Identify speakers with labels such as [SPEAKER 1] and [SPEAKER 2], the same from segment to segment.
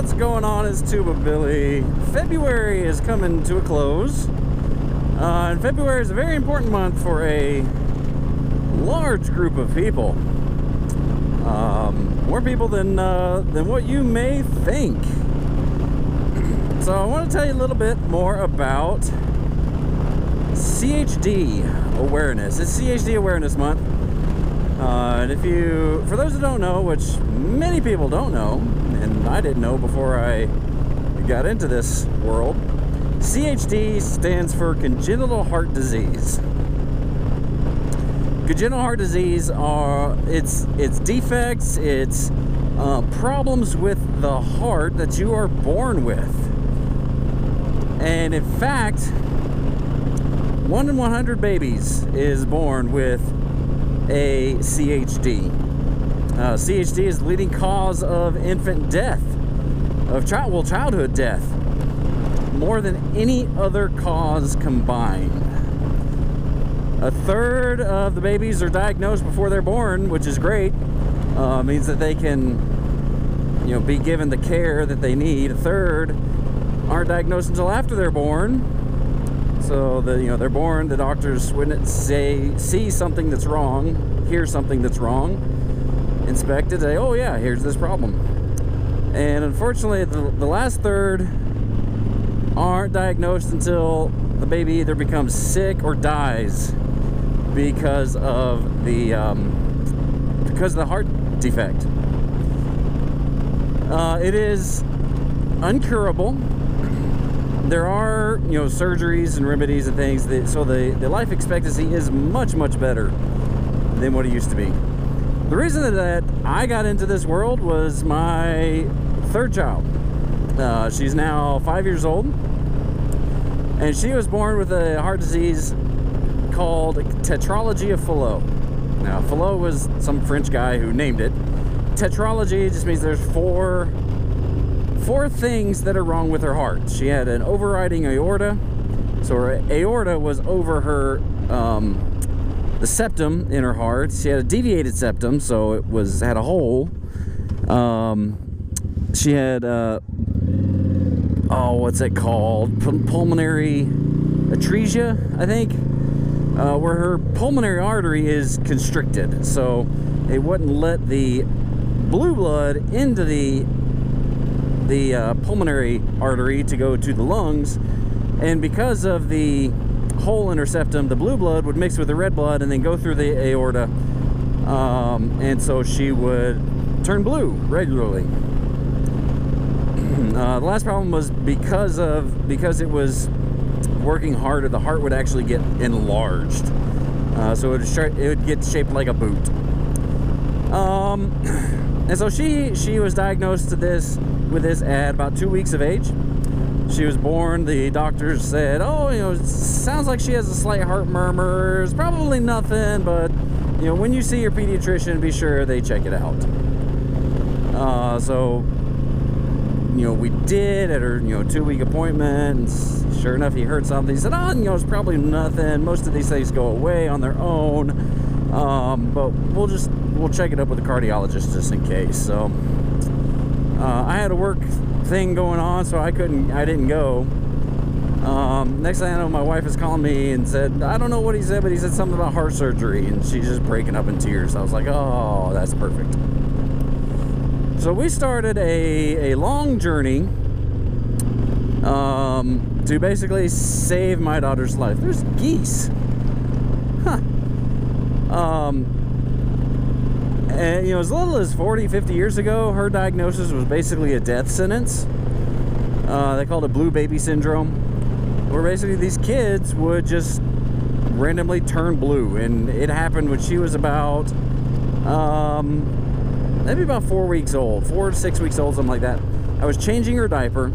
[SPEAKER 1] What's going on? Is Tuba Billy. February is coming to a close. And February is a very important month for a large group of people. More people than what you may think. So I want to tell you a little bit more about CHD awareness. It's CHD Awareness Month. And for those who don't know, which many people don't know, and I didn't know before I got into this world, CHD stands for Congenital Heart Disease. Congenital heart disease it's defects, it's problems with the heart that you are born with. And in fact, 1 in 100 babies is born with a CHD. CHD is the leading cause of infant death, of childhood death, more than any other cause combined. A third of the babies are diagnosed before they're born, which is great. Means that they can, be given the care that they need. A third aren't diagnosed until after they're born. So they're born, the doctors wouldn't see something that's wrong, hear something that's wrong, inspect it, say, oh yeah, here's this problem. And unfortunately, the last third aren't diagnosed until the baby either becomes sick or dies because of the heart defect. It is uncurable. There are, surgeries and remedies and things, so the life expectancy is much, much better than what it used to be. The reason that I got into this world was my third child. She's now 5 years old, and she was born with a heart disease called tetralogy of Fallot. Now, Fallot was some French guy who named it. Tetralogy just means there's four things that are wrong with her heart. She had an overriding aorta, so her aorta was over her the septum in her heart. She had a deviated septum, so it had a hole. She had what's it called? Pulmonary atresia, I think, where her pulmonary artery is constricted, so it wouldn't let the blue blood into the pulmonary artery to go to the lungs, and because of the hole in her septum, the blue blood would mix with the red blood and then go through the aorta, and so she would turn blue regularly. The last problem was because it was working harder, the heart would actually get enlarged, so it would get shaped like a boot. And so she was diagnosed with this at about 2 weeks of age. She was born. The doctors said, oh, it sounds like she has a slight heart murmur. It's probably nothing, but when you see your pediatrician, be sure they check it out. So we did at her 2-week appointment, and sure enough, he heard something. He said, it's probably nothing. Most of these things go away on their own, but we'll check it up with the cardiologist just in case. So I had a work thing going on, so I didn't go. Next thing I know, my wife is calling me and said, I don't know what he said, but he said something about heart surgery, and she's just breaking up in tears. I was like, oh, that's perfect. So we started a long journey to basically save my daughter's life. There's geese. Huh. And as little as 40-50 years ago, her diagnosis was basically a death sentence. They called it blue baby syndrome, where basically these kids would just randomly turn blue, and it happened when she was about maybe about 4 weeks old, 4 to 6 weeks old, something like that. I was changing her diaper,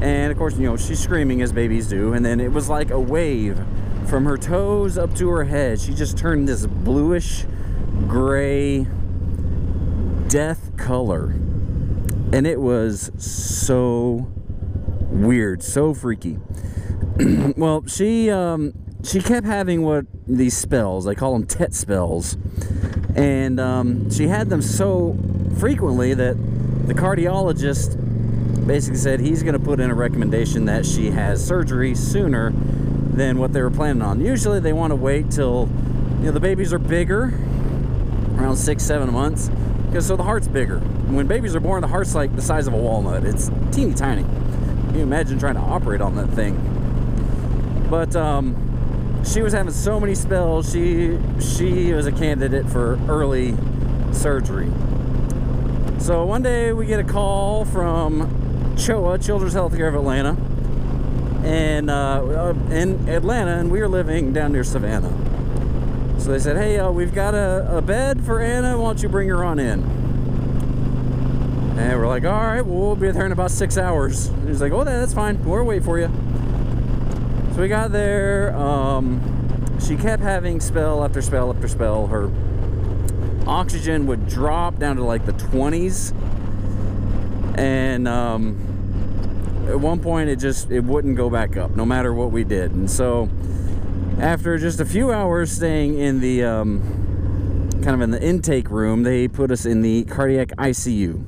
[SPEAKER 1] and of course, she's screaming as babies do, and then it was like a wave from her toes up to her head. She just turned this bluish gray death color, and it was so weird, so freaky. Well, she kept having these spells, they call them tet spells, and she had them so frequently that the cardiologist basically said he's going to put in a recommendation that she has surgery sooner than what they were planning on. Usually they want to wait till, you know, the babies are bigger, around 6-7 months, because so the heart's bigger. When babies are born, the heart's like the size of a walnut. It's teeny tiny. Can you imagine trying to operate on that thing? But she was having so many spells. She was a candidate for early surgery. So one day we get a call from CHOA, Children's Healthcare of Atlanta, and in Atlanta, and we were living down near Savannah. So they said, hey, we've got a bed for Anna, why don't you bring her on in? And we're like, all right, well, we'll be there in about 6 hours. And he's like, oh, that's fine, we'll wait for you. So we got there. She kept having spell after spell after spell. Her oxygen would drop down to like the 20s, and at one point it wouldn't go back up no matter what we did. And so after just a few hours staying in the kind of in the intake room, they put us in the cardiac ICU,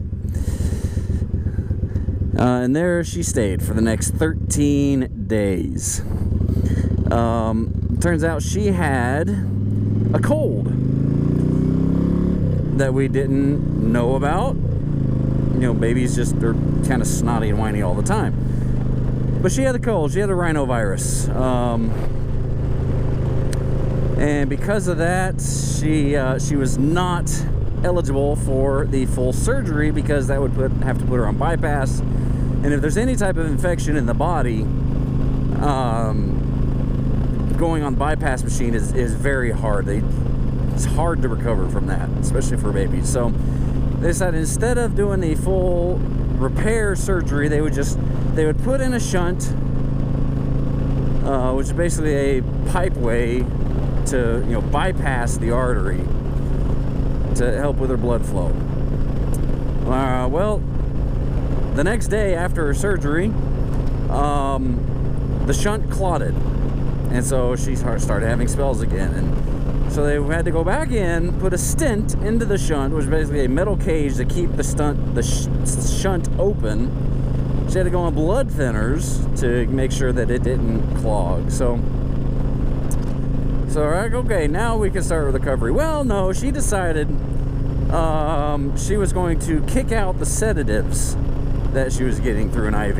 [SPEAKER 1] and there she stayed for the next 13 days. Turns out she had a cold that we didn't know about. You know, babies just are kind of snotty and whiny all the time. But she had a cold. She had a rhinovirus. And because of that, she was not eligible for the full surgery, because that would have to put her on bypass. And if there's any type of infection in the body, going on the bypass machine is very hard. It's hard to recover from that, especially for babies. So they decided instead of doing the full repair surgery, they would put in a shunt, which is basically a pipeway to, you know, bypass the artery to help with her blood flow. Well, the next day after her surgery, the shunt clotted, and so she started having spells again. And so they had to go back in, put a stent into the shunt, which is basically a metal cage to keep the shunt open. She had to go on blood thinners to make sure that it didn't clog. So like, okay, now we can start recovery. Well, no, she decided she was going to kick out the sedatives that she was getting through an IV,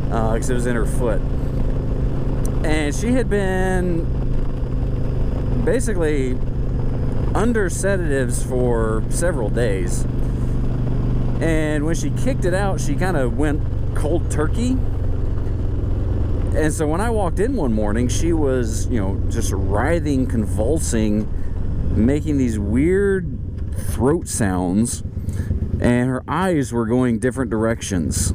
[SPEAKER 1] because it was in her foot. And she had been basically under sedatives for several days. And when she kicked it out, she kind of went cold turkey. And so when I walked in one morning, she was, you know, just writhing, convulsing, making these weird throat sounds, and her eyes were going different directions.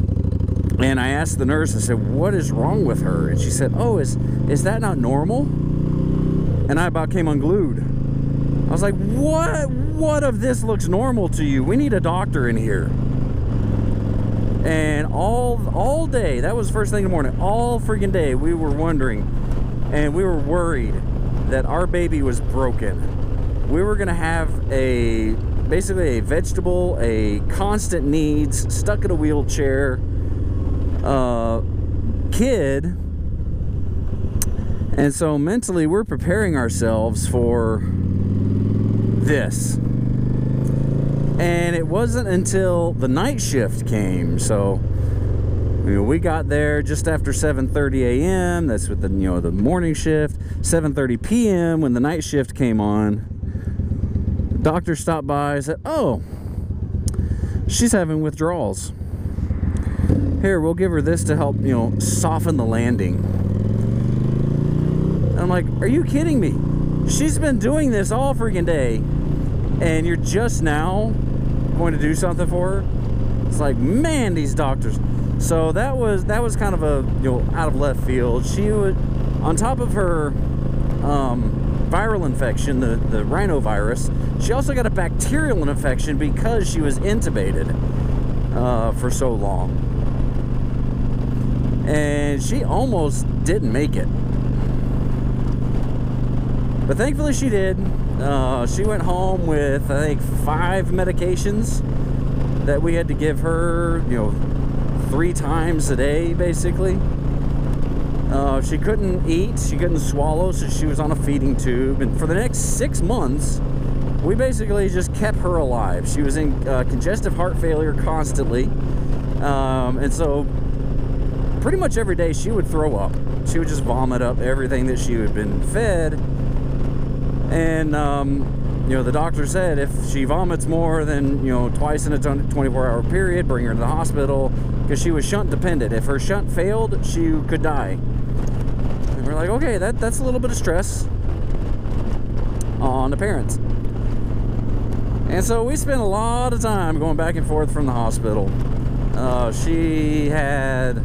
[SPEAKER 1] And I asked the nurse, I said, what is wrong with her? And she said, oh, is that not normal? And I about came unglued. I was like, what of this looks normal to you? We need a doctor in here. And all day, that was first thing in the morning, all freaking day, we were wondering, and we were worried that our baby was broken. We were gonna have basically a vegetable, a constant needs, stuck in a wheelchair kid. And so mentally we're preparing ourselves for this. And it wasn't until the night shift came. So, you know, we got there just after 7:30 a.m. That's with the, you know, the morning shift. 7:30 p.m. when the night shift came on, the doctor stopped by and said, oh, she's having withdrawals. Here, we'll give her this to help, you know, soften the landing. And I'm like, are you kidding me? She's been doing this all freaking day, and you're just now going to do something for her? It's like, man, these doctors. So that was kind of a, you know, out of left field. She would, on top of her viral infection, the rhinovirus, she also got a bacterial infection because she was intubated for so long. And she almost didn't make it. But thankfully she did. She went home with, I think, 5 medications that we had to give her, you know, 3 times a day, basically. She couldn't eat, she couldn't swallow, so she was on a feeding tube. And for the next 6 months, we basically just kept her alive. She was in congestive heart failure constantly. And so pretty much every day she would throw up. She would just vomit up everything that she had been fed. And, you know, the doctor said if she vomits more than, you know, twice in a 24-hour period, bring her to the hospital, because she was shunt dependent. If her shunt failed, she could die. And we're like, okay, that's a little bit of stress on the parents. And so we spent a lot of time going back and forth from the hospital. She had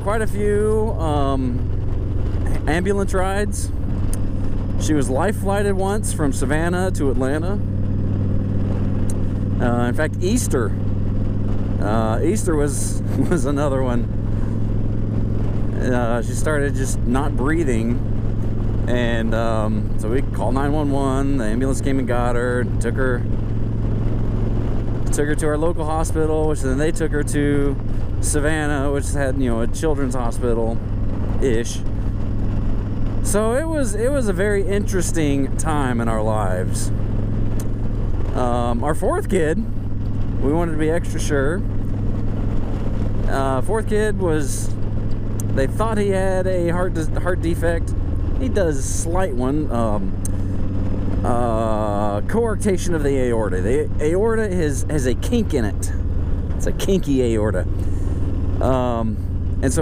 [SPEAKER 1] quite a few ambulance rides. She was life flighted once from Savannah to Atlanta. In fact, Easter was another one. She started just not breathing, and so we called 911. The ambulance came and got her, took her to our local hospital, which then they took her to Savannah, which had, you know, a children's hospital-ish. So it was a very interesting time in our lives. Our 4th kid, we wanted to be extra sure. 4th kid was, they thought he had a heart defect. He does a slight one. Coarctation of the aorta. The aorta has a kink in it. It's a kinky aorta.